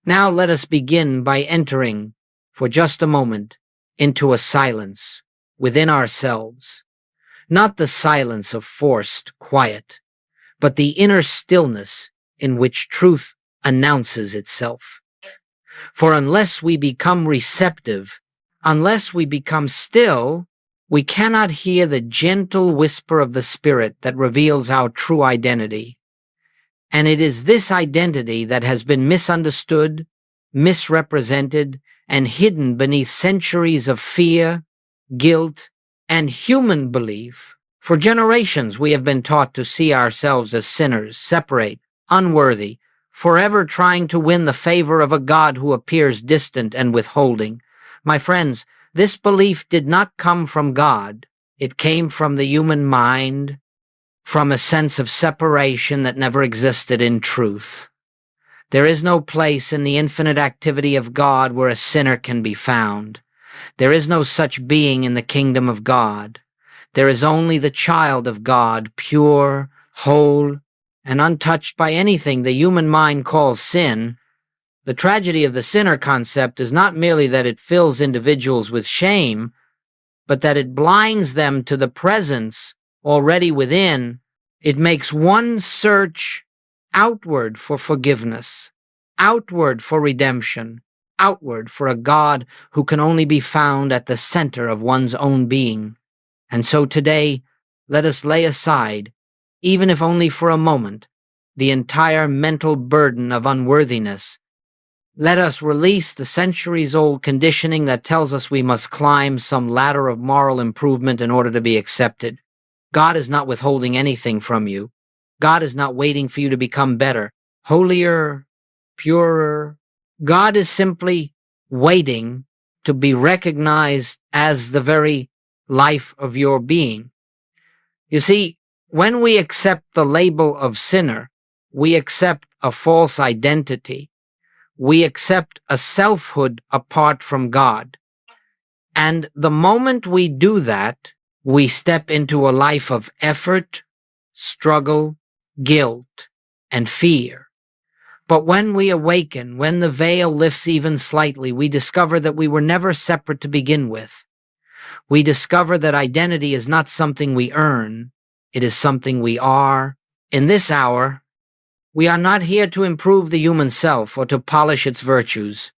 Now let us begin by entering, for just a moment, into a silence within ourselves. Not the silence of forced quiet, but the inner stillness in which truth announces itself. For unless we become receptive, unless we become still, we cannot hear the gentle whisper of the Spirit that reveals our true identity. And it is this identity that has been misunderstood, misrepresented, and hidden beneath centuries of fear, guilt, and human belief. For generations we have been taught to see ourselves as sinners, separate, unworthy, forever trying to win the favor of a God who appears distant and withholding. My friends, this belief did not come from God. It came from the human mind, from a sense of separation that never existed in truth. There is no place in the infinite activity of God where a sinner can be found. There is no such being in the kingdom of God. There is only the child of God, pure, whole, and untouched by anything the human mind calls sin. The tragedy of the sinner concept is not merely that it fills individuals with shame, but that it blinds them to the presence already within. It makes one search outward for forgiveness, outward for redemption, outward for a God who can only be found at the center of one's own being. And so today, let us lay aside, even if only for a moment, the entire mental burden of unworthiness. Let us release the centuries-old conditioning that tells us we must climb some ladder of moral improvement in order to be accepted. God is not withholding anything from you. God is not waiting for you to become better, holier, purer. God is simply waiting to be recognized as the very life of your being. You see, when we accept the label of sinner, we accept a false identity. We accept a selfhood apart from God. And the moment we do that, we step into a life of effort, struggle, guilt, and fear. But when we awaken, when the veil lifts even slightly, we discover that we were never separate to begin with. We discover that identity is not something we earn, it is something we are. In this hour, we are not here to improve the human self or to polish its virtues.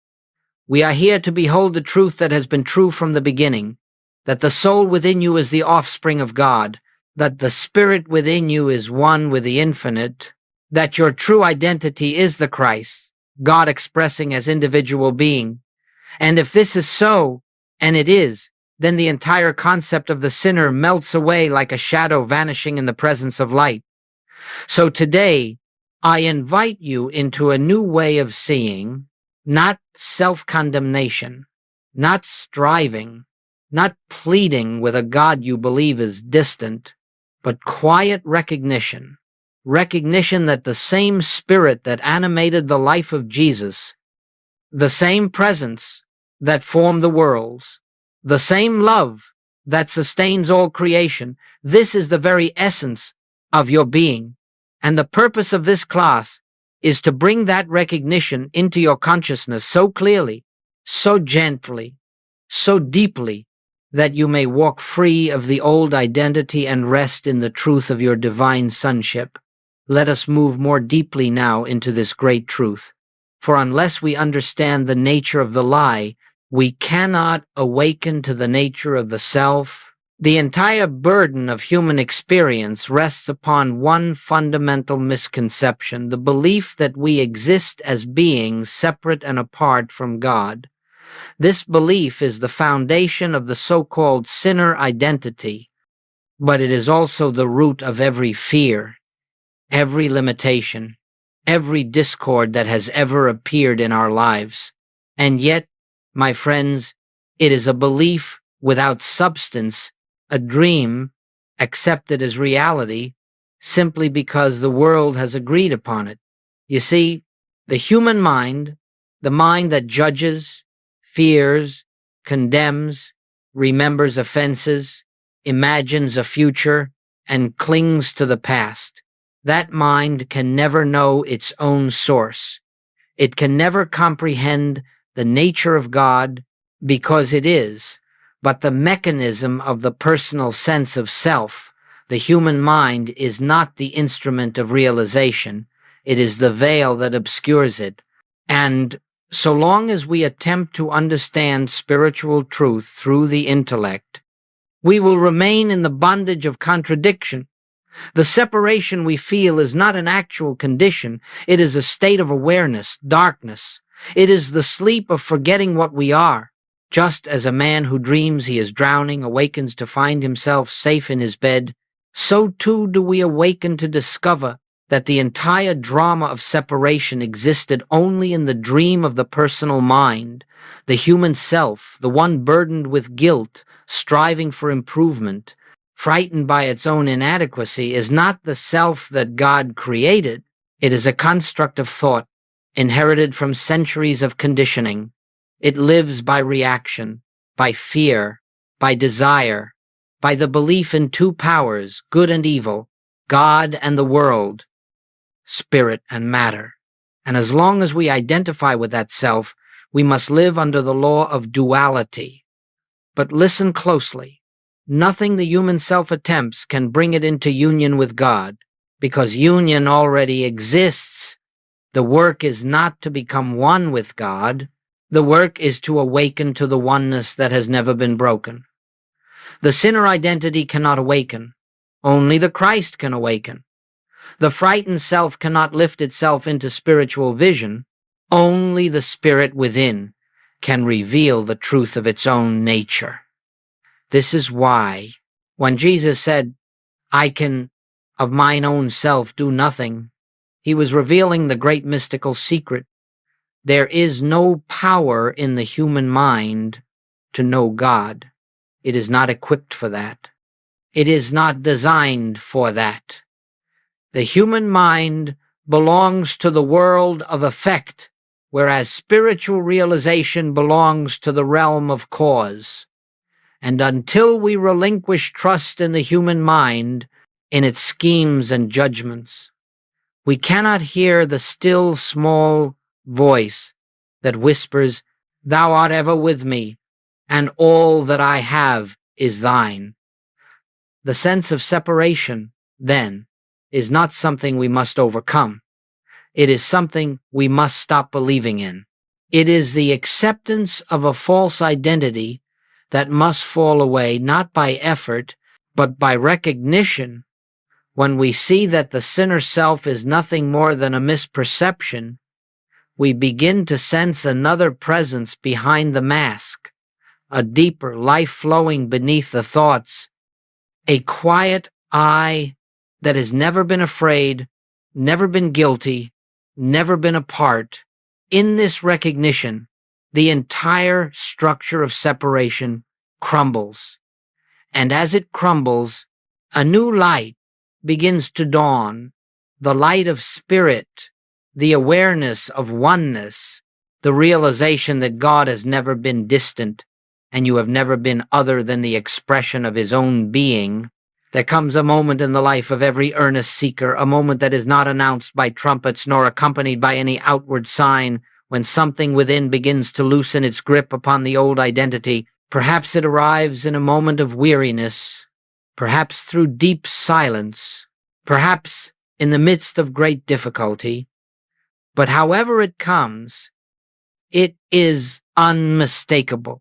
We are here to behold the truth that has been true from the beginning, that the soul within you is the offspring of God, that the spirit within you is one with the infinite, that your true identity is the Christ, God expressing as individual being. And if this is so, and it is, then the entire concept of the sinner melts away like a shadow vanishing in the presence of light. So today, I invite you into a new way of seeing, not self-condemnation, not striving, not pleading with a God you believe is distant, but quiet recognition that the same spirit that animated the life of Jesus, the same presence that formed the worlds, the same love that sustains all creation, this is the very essence of your being. And the purpose of this class is to bring that recognition into your consciousness so clearly, so gently, so deeply, that you may walk free of the old identity and rest in the truth of your divine sonship. Let us move more deeply now into this great truth. For unless we understand the nature of the lie, we cannot awaken to the nature of the self. The entire burden of human experience rests upon one fundamental misconception, the belief that we exist as beings separate and apart from God. This belief is the foundation of the so-called sinner identity, but it is also the root of every fear, every limitation, every discord that has ever appeared in our lives. And yet, my friends, it is a belief without substance, a dream accepted as reality simply because the world has agreed upon it. You see, the human mind, the mind that judges, fears, condemns, remembers offenses, imagines a future, and clings to the past, that mind can never know its own source. It can never comprehend the nature of God because it is, but the mechanism of the personal sense of self, the human mind, is not the instrument of realization. It is the veil that obscures it. And so long as we attempt to understand spiritual truth through the intellect, we will remain in the bondage of contradiction. The separation we feel is not an actual condition. It is a state of awareness, darkness. It is the sleep of forgetting what we are. Just as a man who dreams he is drowning awakens to find himself safe in his bed, so too do we awaken to discover that the entire drama of separation existed only in the dream of the personal mind, the human self, the one burdened with guilt, striving for improvement, frightened by its own inadequacy, is not the self that God created. It is a construct of thought, inherited from centuries of conditioning. It lives by reaction, by fear, by desire, by the belief in two powers, good and evil, God and the world, spirit and matter. And as long as we identify with that self, we must live under the law of duality. But listen closely. Nothing the human self attempts can bring it into union with God, because union already exists. The work is not to become one with God. The work is to awaken to the oneness that has never been broken. The sinner identity cannot awaken. Only the Christ can awaken. The frightened self cannot lift itself into spiritual vision. Only the spirit within can reveal the truth of its own nature. This is why, when Jesus said, "I can of mine own self do nothing," he was revealing the great mystical secret. There is no power in the human mind to know God. It is not equipped for that. It is not designed for that. The human mind belongs to the world of effect, whereas spiritual realization belongs to the realm of cause. And until we relinquish trust in the human mind, in its schemes and judgments, we cannot hear the still small voice that whispers, "Thou art ever with me, and all that I have is thine." The sense of separation, then, is not something we must overcome. It is something we must stop believing in. It is the acceptance of a false identity that must fall away, not by effort, but by recognition. When we see that the sinner self is nothing more than a misperception, we begin to sense another presence behind the mask, a deeper life flowing beneath the thoughts, a quiet I that has never been afraid, never been guilty, never been apart. In this recognition, the entire structure of separation crumbles. And as it crumbles, a new light begins to dawn, the light of spirit, the awareness of oneness, the realization that God has never been distant and you have never been other than the expression of his own being. There comes a moment in the life of every earnest seeker, a moment that is not announced by trumpets nor accompanied by any outward sign, when something within begins to loosen its grip upon the old identity. Perhaps it arrives in a moment of weariness, perhaps through deep silence, perhaps in the midst of great difficulty. But however it comes, it is unmistakable.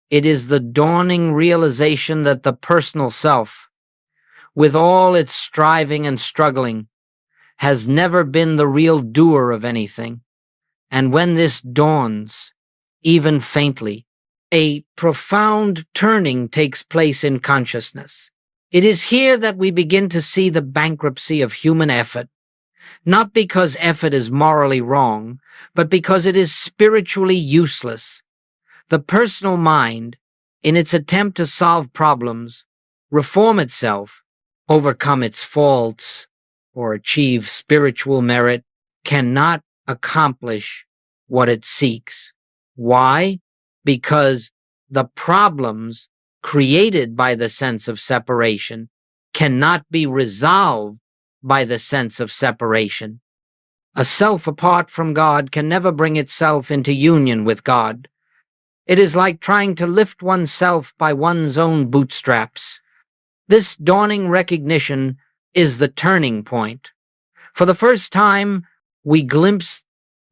It is the dawning realization that the personal self, with all its striving and struggling, has never been the real doer of anything. And when this dawns, even faintly, a profound turning takes place in consciousness. It is here that we begin to see the bankruptcy of human effort, not because effort is morally wrong, but because it is spiritually useless. The personal mind, in its attempt to solve problems, reform itself, overcome its faults, or achieve spiritual merit, cannot accomplish what it seeks. Why? Because the problems created by the sense of separation cannot be resolved by the sense of separation. A self apart from God can never bring itself into union with God. It is like trying to lift oneself by one's own bootstraps. This dawning recognition is the turning point. For the first time, we glimpse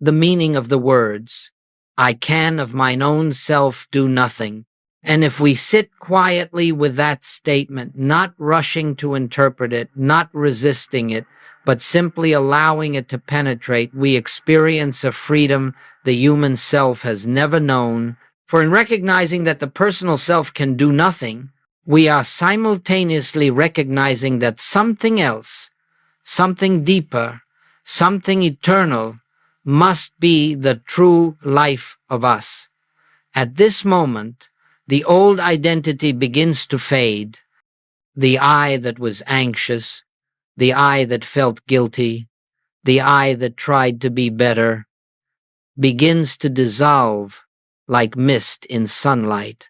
the meaning of the words, "I can of mine own self do nothing." And if we sit quietly with that statement, not rushing to interpret it, not resisting it, but simply allowing it to penetrate, we experience a freedom the human self has never known. For in recognizing that the personal self can do nothing, we are simultaneously recognizing that something else, something deeper, something eternal, must be the true life of us. At this moment, the old identity begins to fade. The I that was anxious, the I that felt guilty, the I that tried to be better, begins to dissolve like mist in sunlight.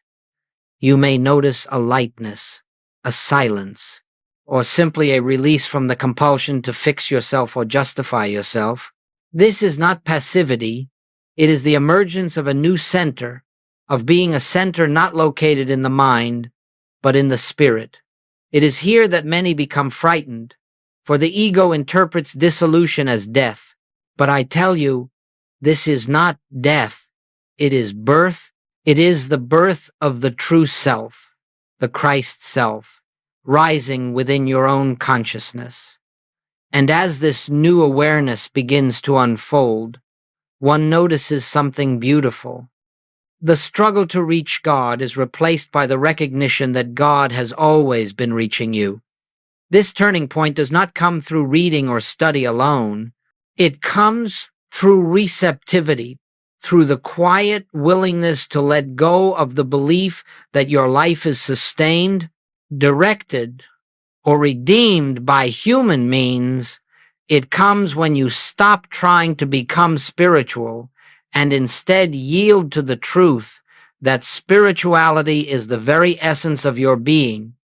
You may notice a lightness, a silence, or simply a release from the compulsion to fix yourself or justify yourself. This is not passivity. It is the emergence of a new center, of being a center not located in the mind, but in the spirit. It is here that many become frightened, for the ego interprets dissolution as death. But I tell you, this is not death. It is birth. It is the birth of the true self, the Christ self, rising within your own consciousness. And as this new awareness begins to unfold, one notices something beautiful. The struggle to reach God is replaced by the recognition that God has always been reaching you. This turning point does not come through reading or study alone. It comes through receptivity, through the quiet willingness to let go of the belief that your life is sustained, directed, or redeemed by human means. It comes when you stop trying to become spiritual and instead yield to the truth that spirituality is the very essence of your being.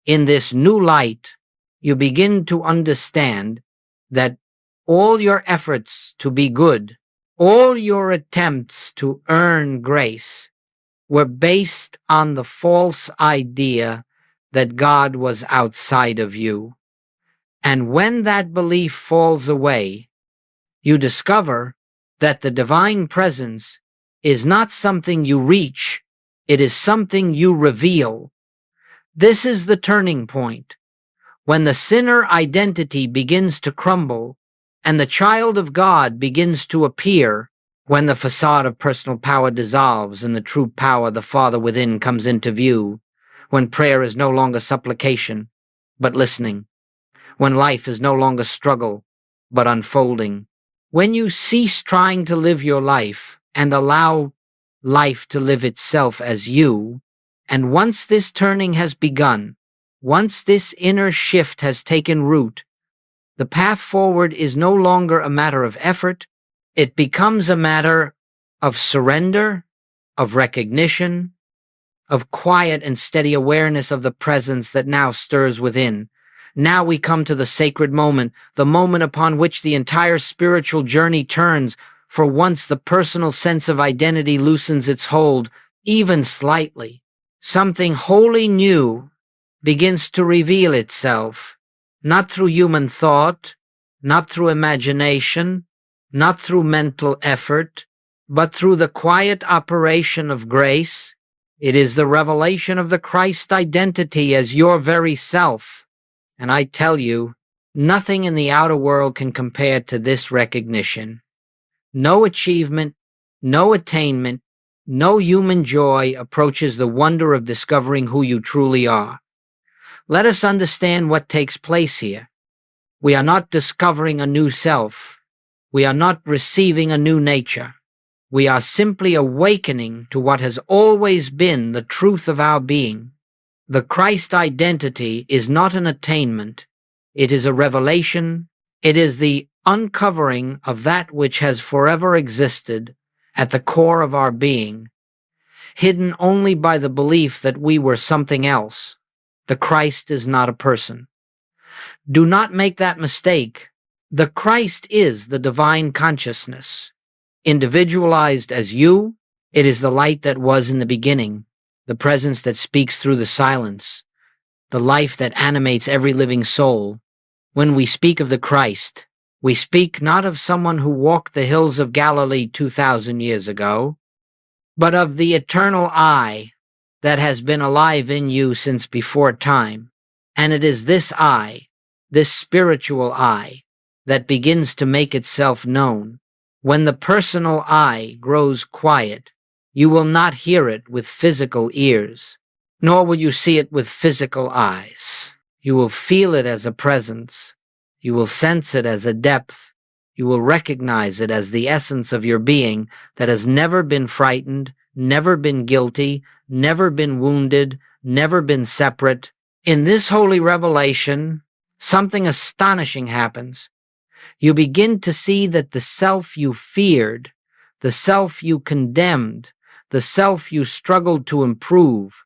In this new light, you begin to understand that all your efforts to be good, all your attempts to earn grace, were based on the false idea that God was outside of you. And when that belief falls away, you discover that the divine presence is not something you reach, it is something you reveal. This is the turning point. When the sinner identity begins to crumble and the child of God begins to appear, when the facade of personal power dissolves and the true power, the Father within, comes into view, when prayer is no longer supplication, but listening, when life is no longer struggle, but unfolding, when you cease trying to live your life and allow life to live itself as you, and once this turning has begun, once this inner shift has taken root, the path forward is no longer a matter of effort. It becomes a matter of surrender, of recognition, of quiet and steady awareness of the presence that now stirs within. Now we come to the sacred moment, the moment upon which the entire spiritual journey turns. For once the personal sense of identity loosens its hold, even slightly, something wholly new begins to reveal itself, not through human thought, not through imagination, not through mental effort, but through the quiet operation of grace. It is the revelation of the Christ identity as your very self. And I tell you, nothing in the outer world can compare to this recognition. No achievement, no attainment, no human joy approaches the wonder of discovering who you truly are. Let us understand what takes place here. We are not discovering a new self. We are not receiving a new nature. We are simply awakening to what has always been the truth of our being. The Christ identity is not an attainment. It is a revelation. It is the uncovering of that which has forever existed at the core of our being, hidden only by the belief that we were something else. The Christ is not a person. Do not make that mistake. The Christ is the divine consciousness. Individualized as you, it is the light that was in the beginning, the presence that speaks through the silence, the life that animates every living soul. When we speak of the Christ, we speak not of someone who walked the hills of Galilee 2,000 years ago, but of the eternal I that has been alive in you since before time. And it is this I, this spiritual I, that begins to make itself known. When the personal I grows quiet, you will not hear it with physical ears, nor will you see it with physical eyes. You will feel it as a presence. You will sense it as a depth. You will recognize it as the essence of your being that has never been frightened, never been guilty, never been wounded, never been separate. In this holy revelation, something astonishing happens. You begin to see that the self you feared, the self you condemned, the self you struggled to improve,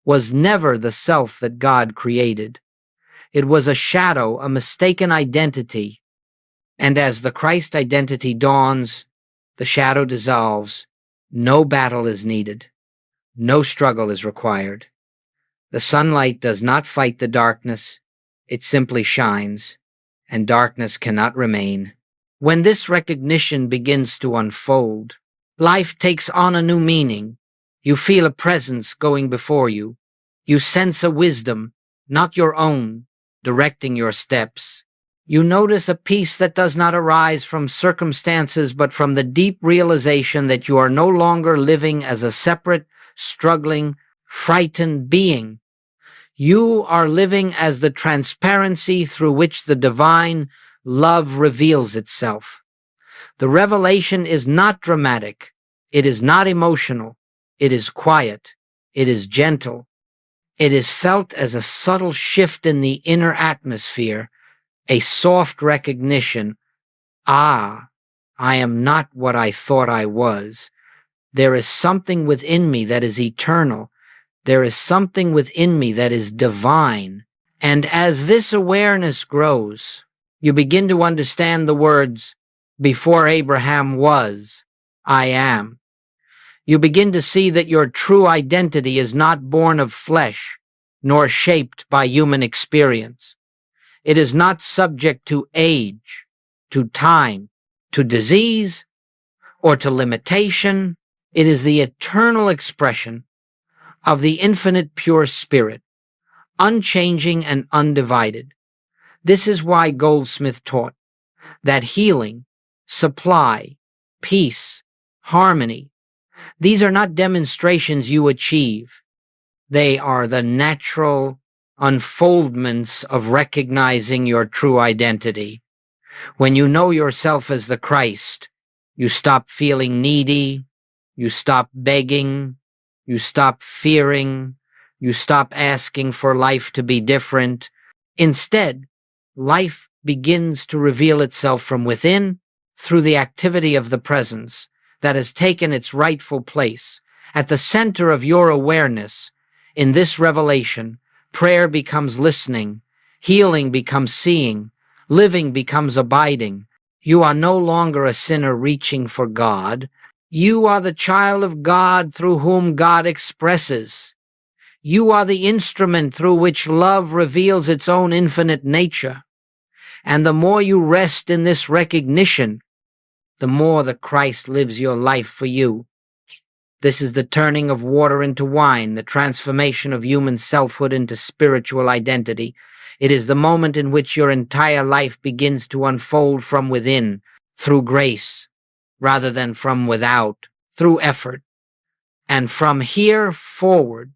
was never the self that God created. It was a shadow, a mistaken identity. And as the Christ identity dawns, the shadow dissolves. No battle is needed. No struggle is required. The sunlight does not fight the darkness. It simply shines, and darkness cannot remain. When this recognition begins to unfold, life takes on a new meaning. You feel a presence going before you. You sense a wisdom, not your own, directing your steps. You notice a peace that does not arise from circumstances but from the deep realization that you are no longer living as a separate, struggling, frightened being. You are living as the transparency through which the divine love reveals itself. The revelation is not dramatic. It is not emotional. It is quiet. It is gentle. It is felt as a subtle shift in the inner atmosphere, a soft recognition. Ah, I am not what I thought I was. There is something within me that is eternal. There is something within me that is divine. And as this awareness grows, you begin to understand the words, "Before Abraham was, I am." You begin to see that your true identity is not born of flesh, nor shaped by human experience. It is not subject to age, to time, to disease, or to limitation. It is the eternal expression of the infinite pure spirit, unchanging and undivided. This is why Goldsmith taught that healing, supply, peace, harmony, these are not demonstrations you achieve. They are the natural unfoldments of recognizing your true identity. When you know yourself as the Christ, you stop feeling needy, you stop begging, you stop fearing, you stop asking for life to be different. Instead, life begins to reveal itself from within through the activity of the presence that has taken its rightful place. At the center of your awareness, in this revelation, prayer becomes listening, healing becomes seeing, living becomes abiding. You are no longer a sinner reaching for God. You are the child of God through whom God expresses. You are the instrument through which love reveals its own infinite nature. And the more you rest in this recognition, the more the Christ lives your life for you. This is the turning of water into wine, the transformation of human selfhood into spiritual identity. It is the moment in which your entire life begins to unfold from within, through grace, rather than from without, through effort. And from here forward,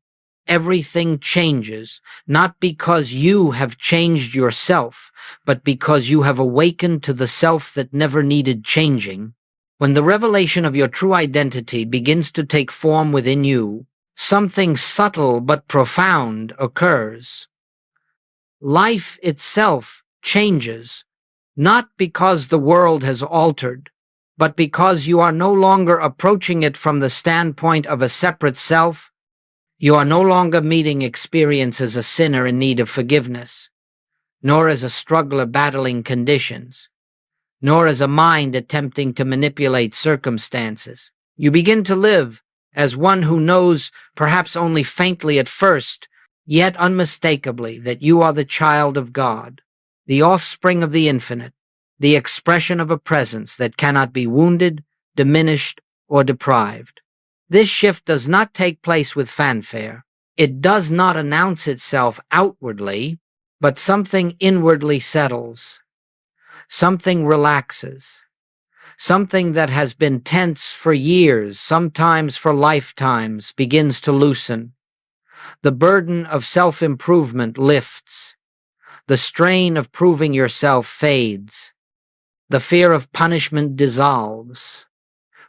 everything changes, not because you have changed yourself, but because you have awakened to the self that never needed changing. When the revelation of your true identity begins to take form within you, something subtle but profound occurs. Life itself changes, not because the world has altered, but because you are no longer approaching it from the standpoint of a separate self. You are no longer meeting experience as a sinner in need of forgiveness, nor as a struggler battling conditions. nor as a mind attempting to manipulate circumstances. You begin to live as one who knows, perhaps only faintly at first, yet unmistakably, that you are the child of God, the offspring of the infinite, the expression of a presence that cannot be wounded, diminished, or deprived. This shift does not take place with fanfare. It does not announce itself outwardly, but something inwardly settles. Something relaxes. Something that has been tense for years, sometimes for lifetimes, begins to loosen. The burden of self-improvement lifts. The strain of proving yourself fades. The fear of punishment dissolves.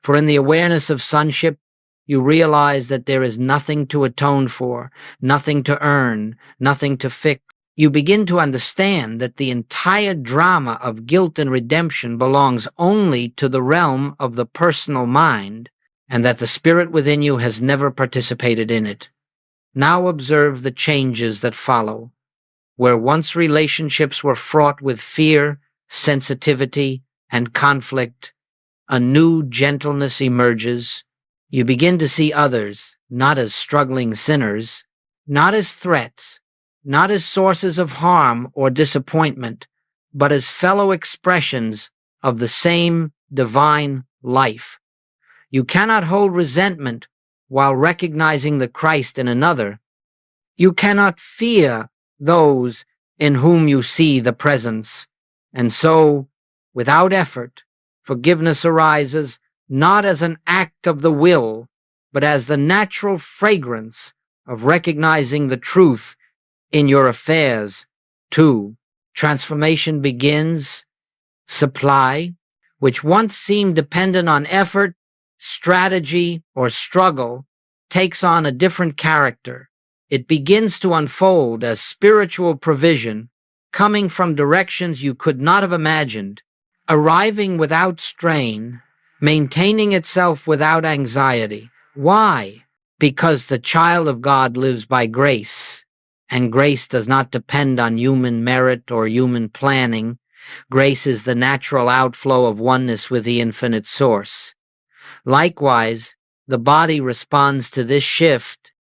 For in the awareness of sonship, you realize that there is nothing to atone for, nothing to earn, nothing to fix. You begin to understand that the entire drama of guilt and redemption belongs only to the realm of the personal mind, and that the spirit within you has never participated in it. Now observe the changes that follow. Where once relationships were fraught with fear, sensitivity, and conflict, a new gentleness emerges. You begin to see others not as struggling sinners, not as threats, not as sources of harm or disappointment, but as fellow expressions of the same divine life. You cannot hold resentment while recognizing the Christ in another. You cannot fear those in whom you see the presence. And so, without effort, forgiveness arises not as an act of the will, but as the natural fragrance of recognizing the truth in your affairs. 2. Transformation begins. Supply, which once seemed dependent on effort, strategy, or struggle, takes on a different character. It begins to unfold as spiritual provision, coming from directions you could not have imagined, arriving without strain, maintaining itself without anxiety. Why? Because the child of God lives by grace, and grace does not depend on human merit or human planning. Grace is the natural outflow of oneness with the infinite source. Likewise, the body responds to this shift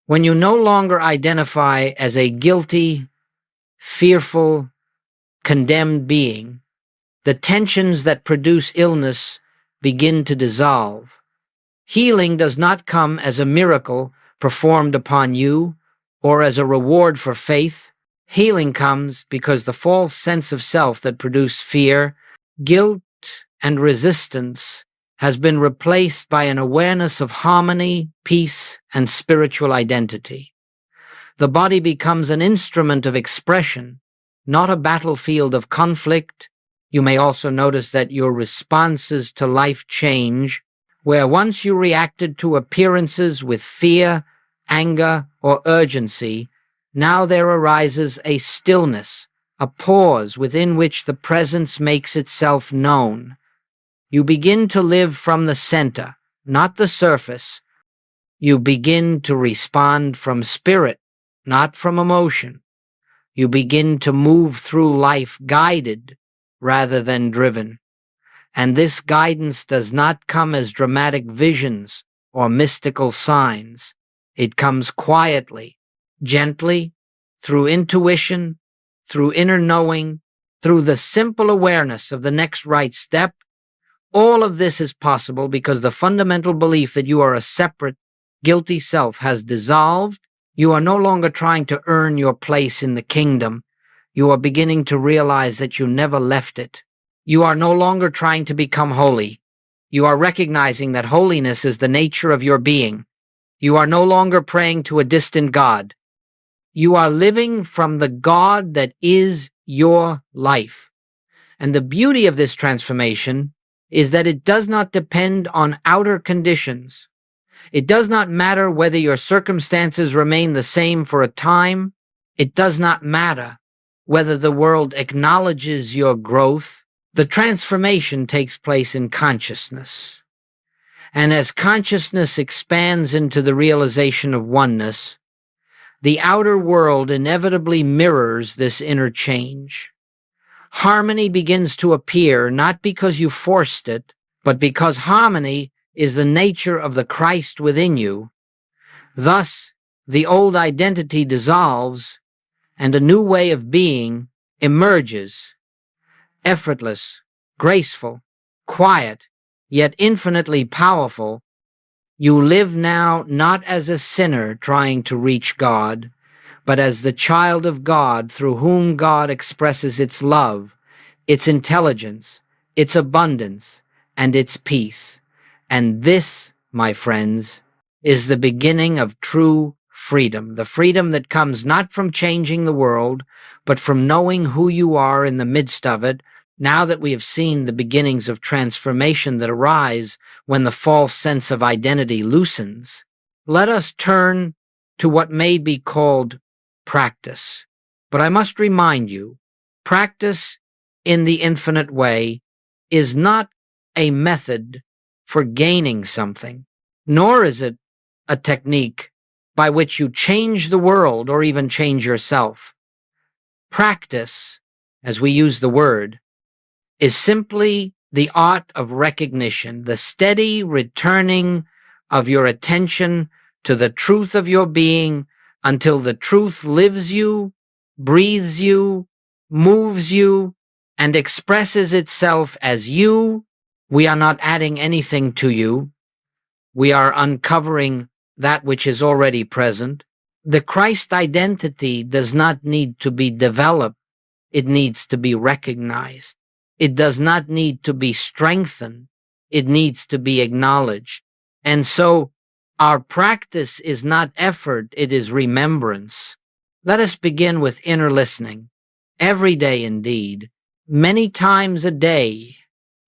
when you no longer identify as a guilty, fearful, condemned being. The tensions that produce illness begin to dissolve. Healing does not come as a miracle performed upon you or as a reward for faith. Healing comes because the false sense of self that produced fear, guilt, and resistance has been replaced by an awareness of harmony, peace, and spiritual identity. The body becomes an instrument of expression, not a battlefield of conflict. You may also notice that your responses to life change. Where once you reacted to appearances with fear, anger, or urgency, now there arises a stillness, a pause within which the presence makes itself known. You begin to live from the center, not the surface. You begin to respond from spirit, not from emotion. You begin to move through life guided rather than driven. And this guidance does not come as dramatic visions or mystical signs. It comes quietly, gently, through intuition, through inner knowing, through the simple awareness of the next right step. All of this is possible because the fundamental belief that you are a separate, guilty self has dissolved. You are no longer trying to earn your place in the kingdom. You are beginning to realize that you never left it. You are no longer trying to become holy. You are recognizing that holiness is the nature of your being. You are no longer praying to a distant God. You are living from the God that is your life. And the beauty of this transformation is that it does not depend on outer conditions. It does not matter whether your circumstances remain the same for a time. It does not matter whether the world acknowledges your growth. The transformation takes place in consciousness. And as consciousness expands into the realization of oneness, the outer world inevitably mirrors this inner change. Harmony begins to appear not because you forced it, but because harmony is the nature of the Christ within you. Thus, the old identity dissolves and a new way of being emerges, effortless, graceful, quiet, yet infinitely powerful. You live now not as a sinner trying to reach God, but as the child of God through whom God expresses its love, its intelligence, its abundance, and its peace. And this, my friends, is the beginning of true freedom, the freedom that comes not from changing the world, but from knowing who you are in the midst of it, now that we have seen the beginnings of transformation that arise when the false sense of identity loosens. Let us turn to what may be called practice. But I must remind you, practice in the infinite way is not a method for gaining something, nor is it a technique by which you change the world or even change yourself. Practice, as we use the word, is simply the art of recognition, the steady returning of your attention to the truth of your being until the truth lives you, breathes you, moves you, and expresses itself as you. We are not adding anything to you. We are uncovering that which is already present. The Christ identity does not need to be developed. It needs to be recognized. It does not need to be strengthened. It needs to be acknowledged. And so our practice is not effort, it is remembrance. Let us begin with inner listening. Every day indeed, many times a day,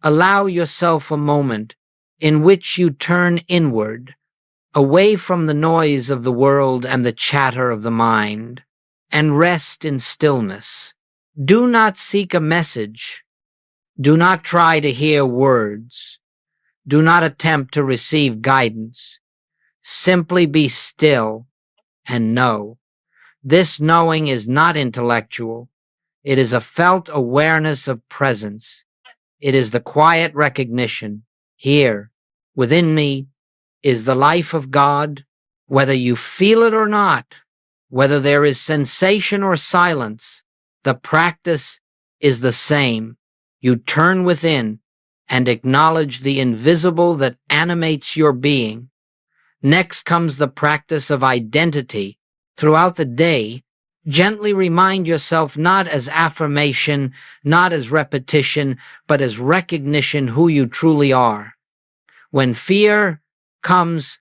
allow yourself a moment in which you turn inward, away from the noise of the world and the chatter of the mind, and rest in stillness. Do not seek a message. Do not try to hear words. Do not attempt to receive guidance. Simply be still and know. This knowing is not intellectual. It is a felt awareness of presence. It is the quiet recognition. Here, within me, is the life of God, whether you feel it or not, whether there is sensation or silence. The practice is the same. You turn within and acknowledge the invisible that animates your being. Next comes the practice of identity. Throughout the day, gently remind yourself not as affirmation, not as repetition, but as recognition who you truly are. When fear comes,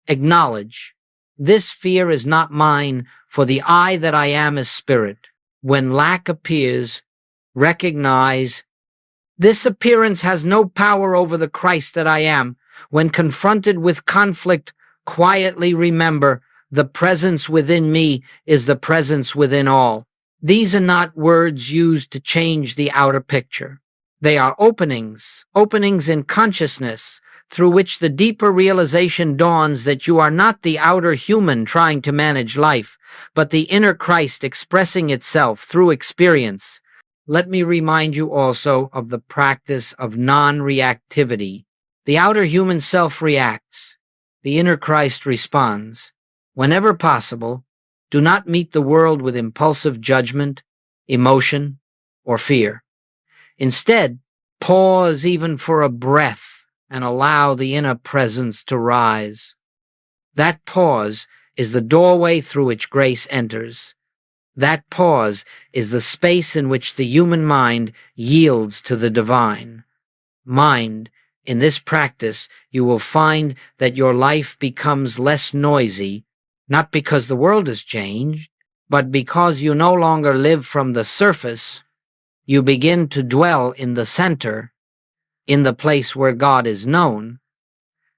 acknowledge, this fear is not mine, for the I that I am is spirit. When lack appears, recognize, this appearance has no power over the Christ that I am. When confronted with conflict, quietly remember, the presence within me is the presence within all. These are not words used to change the outer picture. They are openings in consciousness, through which the deeper realization dawns that you are not the outer human trying to manage life, but the inner Christ expressing itself through experience. Let me remind you also of the practice of non-reactivity. The outer human self reacts. The inner Christ responds. Whenever possible, do not meet the world with impulsive judgment, emotion, or fear. Instead, pause even for a breath and allow the inner presence to rise. That pause is the doorway through which grace enters. That pause is the space in which the human mind yields to the divine. Mind, in this practice, you will find that your life becomes less noisy, not because the world has changed, but because you no longer live from the surface. You begin to dwell in the center, in the place where God is known,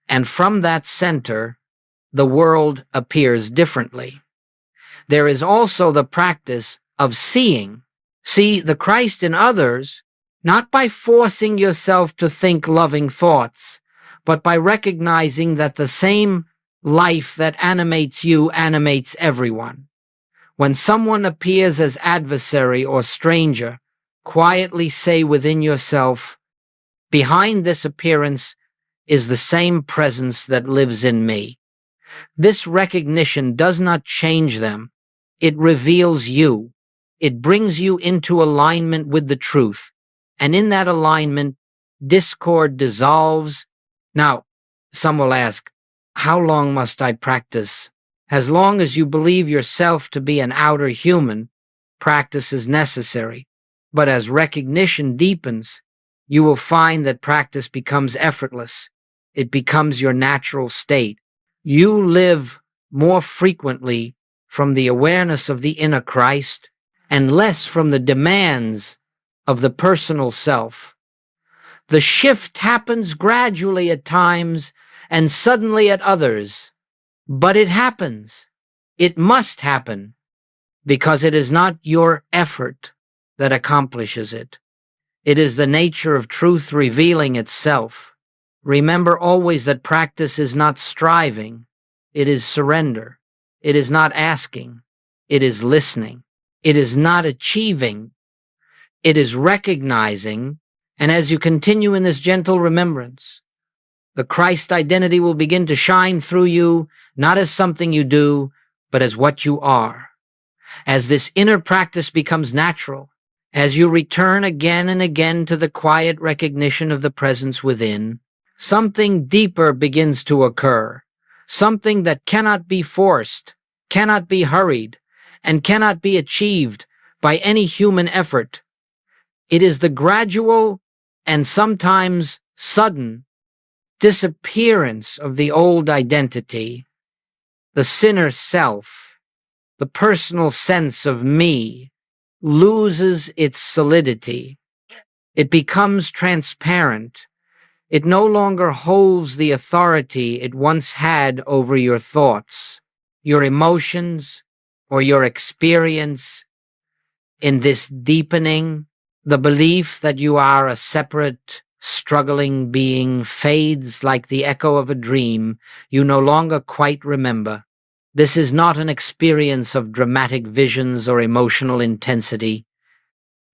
and from that center, the world appears differently. There is also the practice of seeing. See the Christ in others, not by forcing yourself to think loving thoughts, but by recognizing that the same life that animates you animates everyone. When someone appears as adversary or stranger, quietly say within yourself, behind this appearance is the same presence that lives in me. This recognition does not change them. It reveals you. It brings you into alignment with the truth. And in that alignment, discord dissolves. Now, some will ask, how long must I practice? As long as you believe yourself to be an outer human, practice is necessary. But as recognition deepens, you will find that practice becomes effortless. It becomes your natural state. You live more frequently from the awareness of the inner Christ and less from the demands of the personal self. The shift happens gradually at times and suddenly at others, but it happens. It must happen because it is not your effort that accomplishes it. It is the nature of truth revealing itself. Remember always that practice is not striving. It is surrender. It is not asking. It is listening. It is not achieving. It is recognizing. And as you continue in this gentle remembrance, the Christ identity will begin to shine through you, not as something you do, but as what you are. As this inner practice becomes natural, as you return again and again to the quiet recognition of the presence within, something deeper begins to occur, something that cannot be forced, cannot be hurried, and cannot be achieved by any human effort. It is the gradual and sometimes sudden disappearance of the old identity, the sinner self, the personal sense of me loses its solidity. It becomes transparent. It no longer holds the authority it once had over your thoughts, your emotions, or your experience. In this deepening, the belief that you are a separate, struggling being fades like the echo of a dream you no longer quite remember. This is not an experience of dramatic visions or emotional intensity.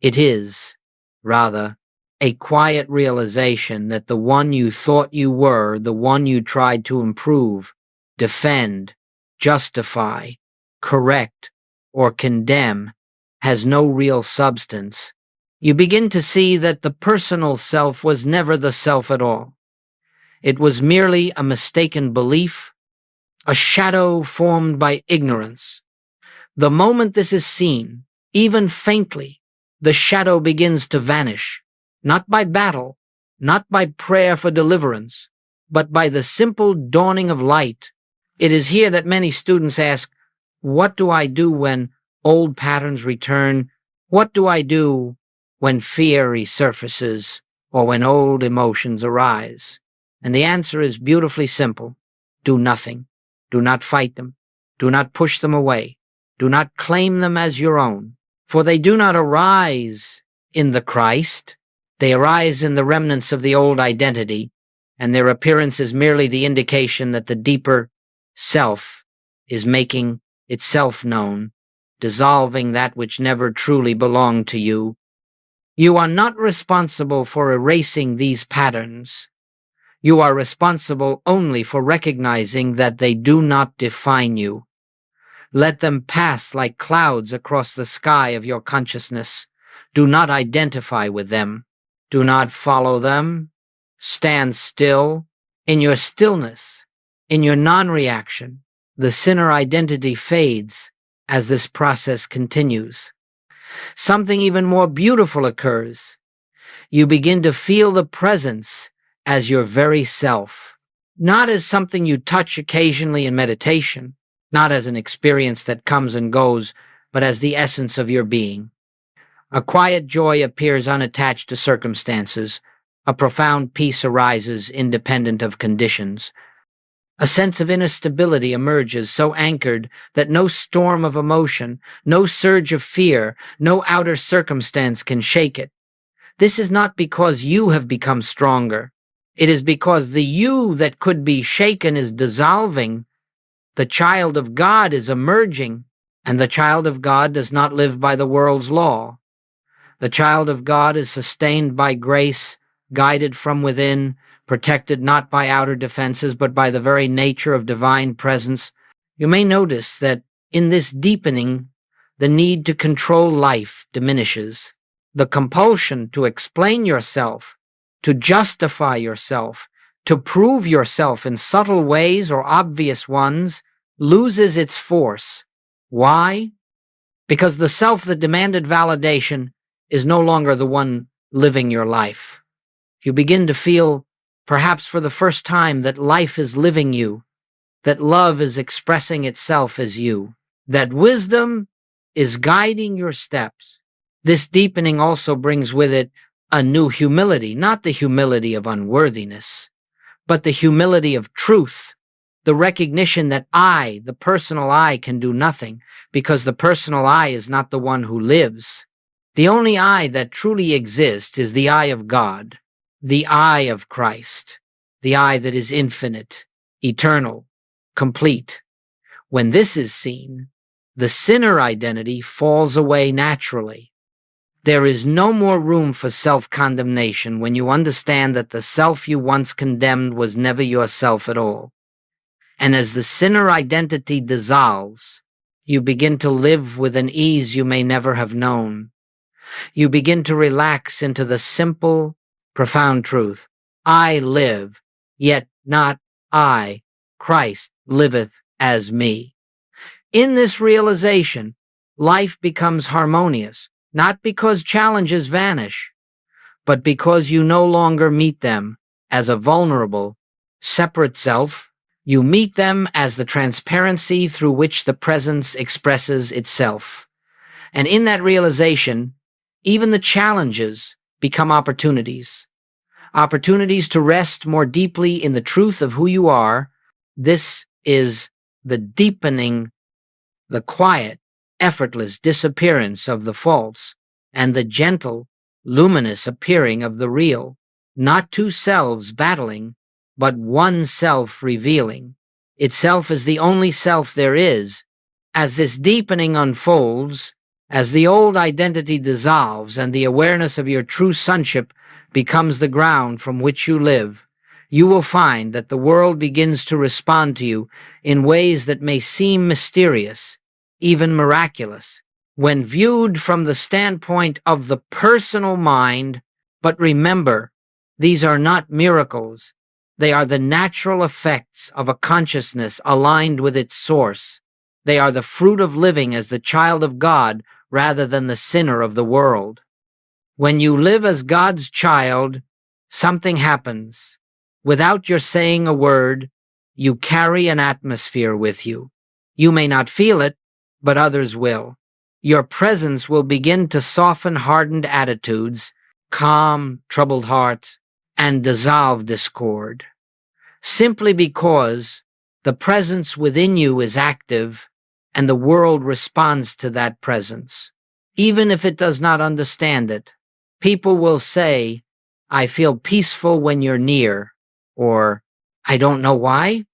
It is, rather, a quiet realization that the one you thought you were, the one you tried to improve, defend, justify, correct, or condemn, has no real substance. You begin to see that the personal self was never the self at all. It was merely a mistaken belief, a shadow formed by ignorance. The moment this is seen, even faintly, the shadow begins to vanish, not by battle, not by prayer for deliverance, but by the simple dawning of light. It is here that many students ask, what do I do when old patterns return? What do I do when fear resurfaces or when old emotions arise? And the answer is beautifully simple. Do nothing. Do not fight them. Do not push them away. Do not claim them as your own. For they do not arise in the Christ. They arise in the remnants of the old identity, and their appearance is merely the indication that the deeper self is making itself known, dissolving that which never truly belonged to you. You are not responsible for erasing these patterns. You are responsible only for recognizing that they do not define you. Let them pass like clouds across the sky of your consciousness. Do not identify with them. Do not follow them. Stand still. In your stillness, in your non-reaction, the sinner identity fades as this process continues. Something even more beautiful occurs. You begin to feel the presence as your very self, not as something you touch occasionally in meditation, not as an experience that comes and goes, but as the essence of your being. A quiet joy appears unattached to circumstances. A profound peace arises independent of conditions. A sense of inner stability emerges so anchored that no storm of emotion, no surge of fear, no outer circumstance can shake it. This is not because you have become stronger. It is because the you that could be shaken is dissolving. The child of God is emerging, and the child of God does not live by the world's law. The child of God is sustained by grace, guided from within, protected not by outer defenses, but by the very nature of divine presence. You may notice that in this deepening, the need to control life diminishes. The compulsion to explain yourself, to justify yourself, to prove yourself in subtle ways or obvious ones loses its force. Why? Because the self that demanded validation is no longer the one living your life. You begin to feel, perhaps for the first time, that life is living you, that love is expressing itself as you, that wisdom is guiding your steps. This deepening also brings with it a new humility, not the humility of unworthiness, but the humility of truth, the recognition that I, the personal I, can do nothing, because the personal I is not the one who lives. The only I that truly exists is the I of God, the I of Christ, the I that is infinite, eternal, complete. When this is seen, the sinner identity falls away naturally. There is no more room for self-condemnation when you understand that the self you once condemned was never yourself at all. And as the sinner identity dissolves, you begin to live with an ease you may never have known. You begin to relax into the simple, profound truth. I live, yet not I. Christ liveth as me. In this realization, life becomes harmonious, not because challenges vanish, but because you no longer meet them as a vulnerable, separate self. You meet them as the transparency through which the presence expresses itself. And in that realization, even the challenges become opportunities. Opportunities to rest more deeply in the truth of who you are. This is the deepening, the quiet, effortless disappearance of the false, and the gentle, luminous appearing of the real. Not two selves battling, but one self revealing. Itself is the only self there is. As this deepening unfolds, as the old identity dissolves and the awareness of your true sonship becomes the ground from which you live, you will find that the world begins to respond to you in ways that may seem mysterious, even miraculous, when viewed from the standpoint of the personal mind. But remember, these are not miracles. They are the natural effects of a consciousness aligned with its source. They are the fruit of living as the child of God rather than the sinner of the world. When you live as God's child, something happens. Without your saying a word, you carry an atmosphere with you. You may not feel it, but others will. Your presence will begin to soften hardened attitudes, calm troubled hearts, and dissolve discord. Simply because the presence within you is active and the world responds to that presence. Even if it does not understand it, people will say, I feel peaceful when you're near, or I don't know why,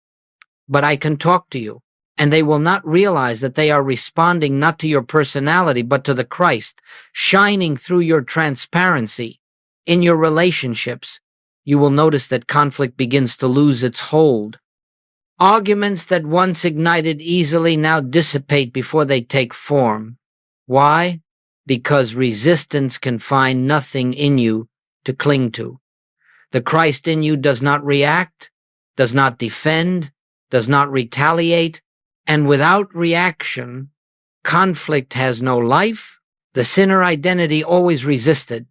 but I can talk to you. And they will not realize that they are responding not to your personality, but to the Christ, shining through your transparency. In your relationships, you will notice that conflict begins to lose its hold. Arguments that once ignited easily now dissipate before they take form. Why? Because resistance can find nothing in you to cling to. The Christ in you does not react, does not defend, does not retaliate, and without reaction, conflict has no life. The sinner identity always resisted.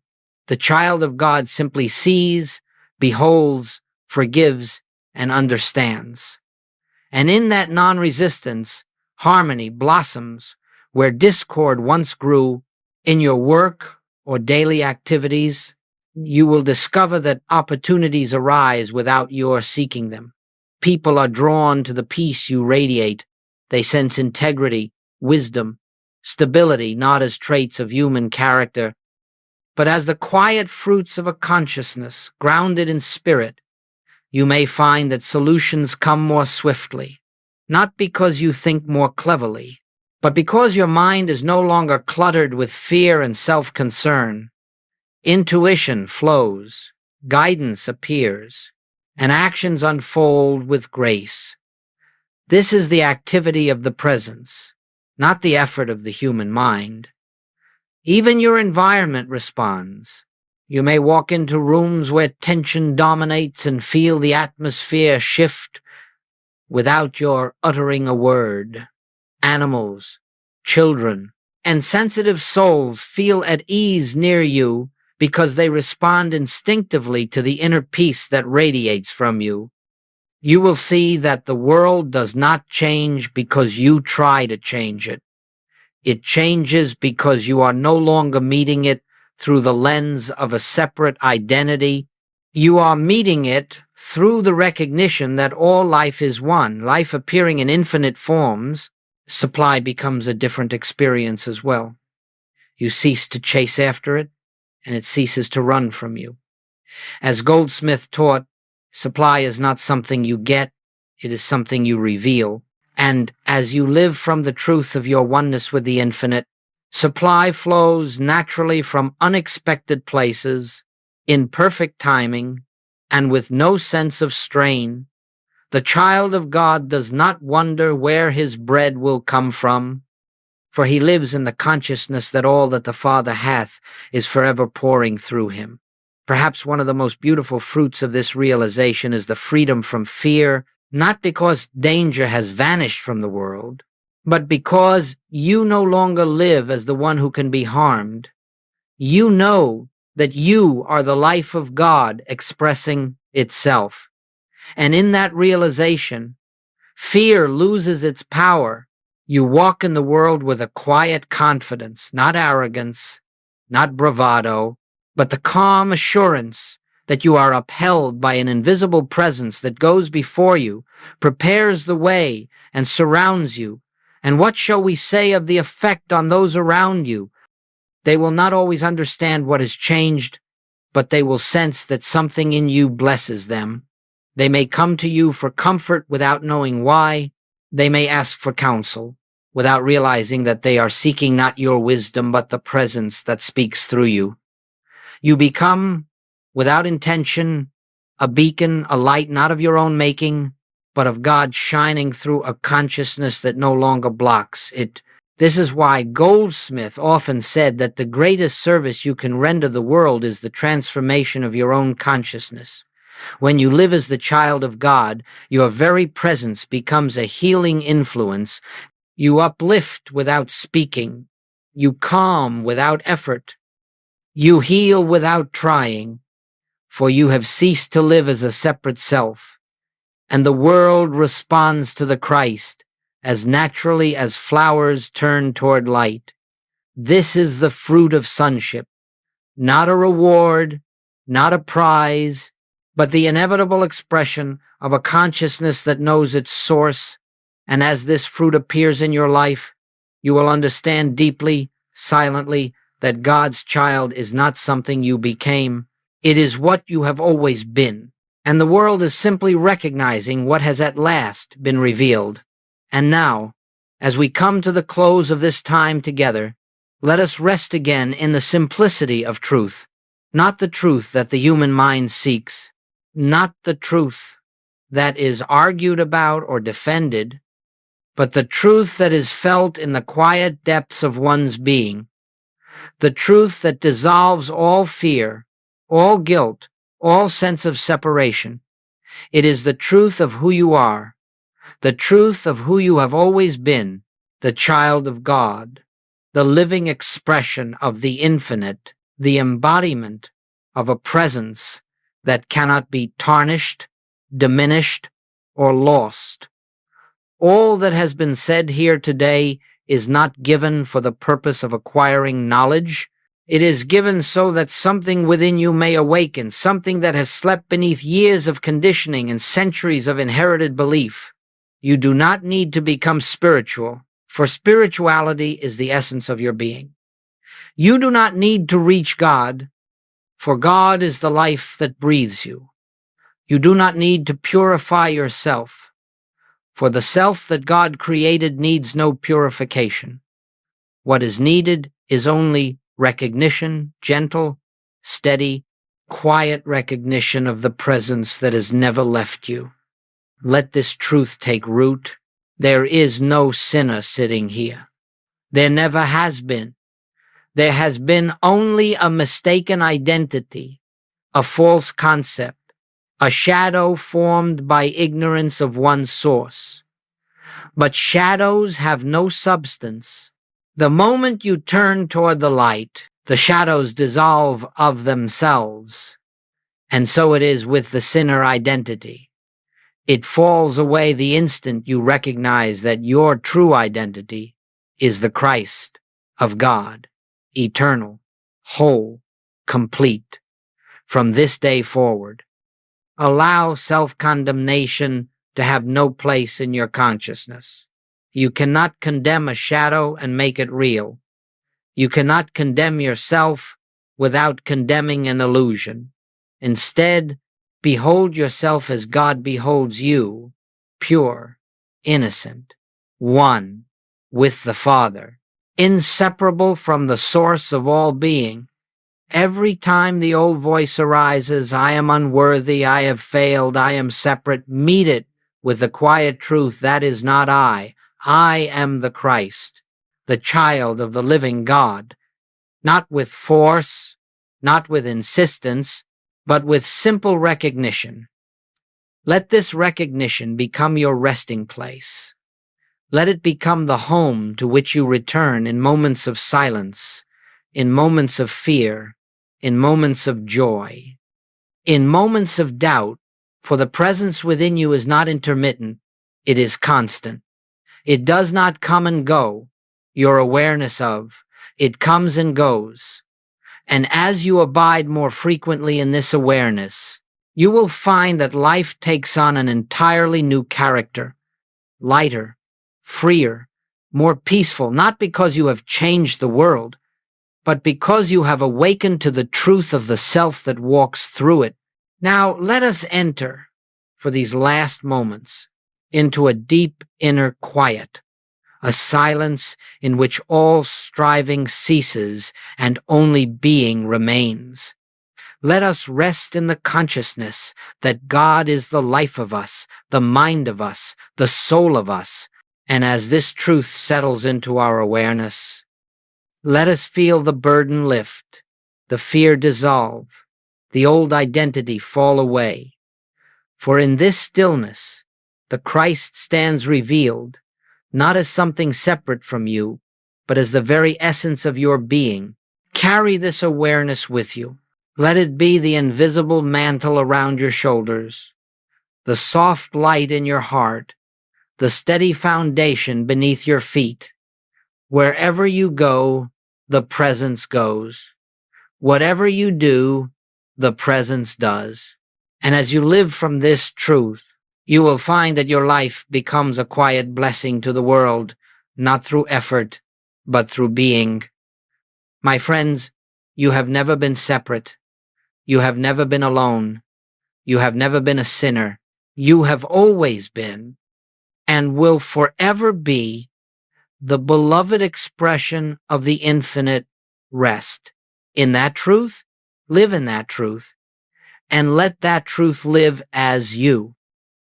The child of God simply sees, beholds, forgives, and understands. And in that non-resistance, harmony blossoms where discord once grew. In your work or daily activities, you will discover that opportunities arise without your seeking them. People are drawn to the peace you radiate. They sense integrity, wisdom, stability, not as traits of human character, but as the quiet fruits of a consciousness grounded in spirit. You may find that solutions come more swiftly, not because you think more cleverly, But because your mind is no longer cluttered with fear and self-concern, intuition flows, guidance appears, and actions unfold with grace. This is the activity of the presence, not the effort of the human mind. Even your environment responds. You may walk into rooms where tension dominates and feel the atmosphere shift without your uttering a word. Animals, children, and sensitive souls feel at ease near you because they respond instinctively to the inner peace that radiates from you. You will see that the world does not change because you try to change it. It changes because you are no longer meeting it through the lens of a separate identity. You are meeting it through the recognition that all life is one, life appearing in infinite forms. Supply becomes a different experience as well. You cease to chase after it, and it ceases to run from you. As Goldsmith taught, supply is not something you get, it is something you reveal. And as you live from the truth of your oneness with the infinite, supply flows naturally from unexpected places, in perfect timing, and with no sense of strain. The child of God does not wonder where his bread will come from, for he lives in the consciousness that all that the Father hath is forever pouring through him. Perhaps one of the most beautiful fruits of this realization is the freedom from fear, not because danger has vanished from the world, but because you no longer live as the one who can be harmed. You know that you are the life of God expressing itself. And in that realization, fear loses its power. You walk in the world with a quiet confidence, not arrogance, not bravado, but the calm assurance that you are upheld by an invisible presence that goes before you, prepares the way, and surrounds you. And what shall we say of the effect on those around you? They will not always understand what has changed, but they will sense that something in you blesses them. They may come to you for comfort without knowing why. They may ask for counsel without realizing that they are seeking not your wisdom, but the presence that speaks through you. You become, without intention, a beacon, a light not of your own making, but of God shining through a consciousness that no longer blocks it. This is why Goldsmith often said that the greatest service you can render the world is the transformation of your own consciousness. When you live as the child of God, your very presence becomes a healing influence. You uplift without speaking. You calm without effort. You heal without trying, for you have ceased to live as a separate self, and the world responds to the Christ as naturally as flowers turn toward light. This is the fruit of sonship, not a reward, not a prize, but the inevitable expression of a consciousness that knows its source. And as this fruit appears in your life, you will understand deeply, silently, that God's child is not something you became. It is what you have always been. And the world is simply recognizing what has at last been revealed. And now, as we come to the close of this time together, let us rest again in the simplicity of truth, not the truth that the human mind seeks, not the truth that is argued about or defended, but the truth that is felt in the quiet depths of one's being, the truth that dissolves all fear, all guilt, all sense of separation. It is the truth of who you are, the truth of who you have always been, the child of God, the living expression of the infinite, the embodiment of a presence that cannot be tarnished, diminished, or lost. All that has been said here today is not given for the purpose of acquiring knowledge. It is given so that something within you may awaken, something that has slept beneath years of conditioning and centuries of inherited belief. You do not need to become spiritual, for spirituality is the essence of your being. You do not need to reach God, for God is the life that breathes you. You do not need to purify yourself, For the self that God created needs no purification. What is needed is only recognition, gentle, steady, quiet recognition of the presence that has never left you. Let this truth take root. There is no sinner sitting here. There never has been. There has been only a mistaken identity, a false concept, a shadow formed by ignorance of one's source. But shadows have no substance. The moment you turn toward the light, the shadows dissolve of themselves. And so it is with the sinner identity. It falls away the instant you recognize that your true identity is the Christ of God, eternal, whole, complete. From this day forward, allow self-condemnation to have no place in your consciousness. You cannot condemn a shadow and make it real. You cannot condemn yourself without condemning an illusion. Instead, behold yourself as God beholds you, pure, innocent, one with the Father, inseparable from the source of all being. Every time the old voice arises, I am unworthy, I have failed, I am separate, meet it with the quiet truth, that is not I. I am the Christ, the child of the living God, not with force, not with insistence, but with simple recognition. Let this recognition become your resting place. Let it become the home to which you return in moments of silence, in moments of fear, in moments of joy, in moments of doubt, for the presence within you is not intermittent, it is constant. It does not come and go, your awareness of. It comes and goes. And as you abide more frequently in this awareness, you will find that life takes on an entirely new character, lighter, freer, more peaceful, not because you have changed the world, but because you have awakened to the truth of the self that walks through it. Now let us enter, for these last moments, into a deep inner quiet, a silence in which all striving ceases and only being remains. Let us rest in the consciousness that God is the life of us, the mind of us, the soul of us, and as this truth settles into our awareness, let us feel the burden lift, the fear dissolve, the old identity fall away. For in this stillness, the Christ stands revealed, not as something separate from you, but as the very essence of your being. Carry this awareness with you. Let it be the invisible mantle around your shoulders, the soft light in your heart, the steady foundation beneath your feet. Wherever you go, the presence goes. Whatever you do, the presence does. And as you live from this truth, you will find that your life becomes a quiet blessing to the world, not through effort, but through being. My friends, you have never been separate. You have never been alone. You have never been a sinner. You have always been, and will forever be, the beloved expression of the infinite rest. In that truth, live in that truth, and let that truth live as you.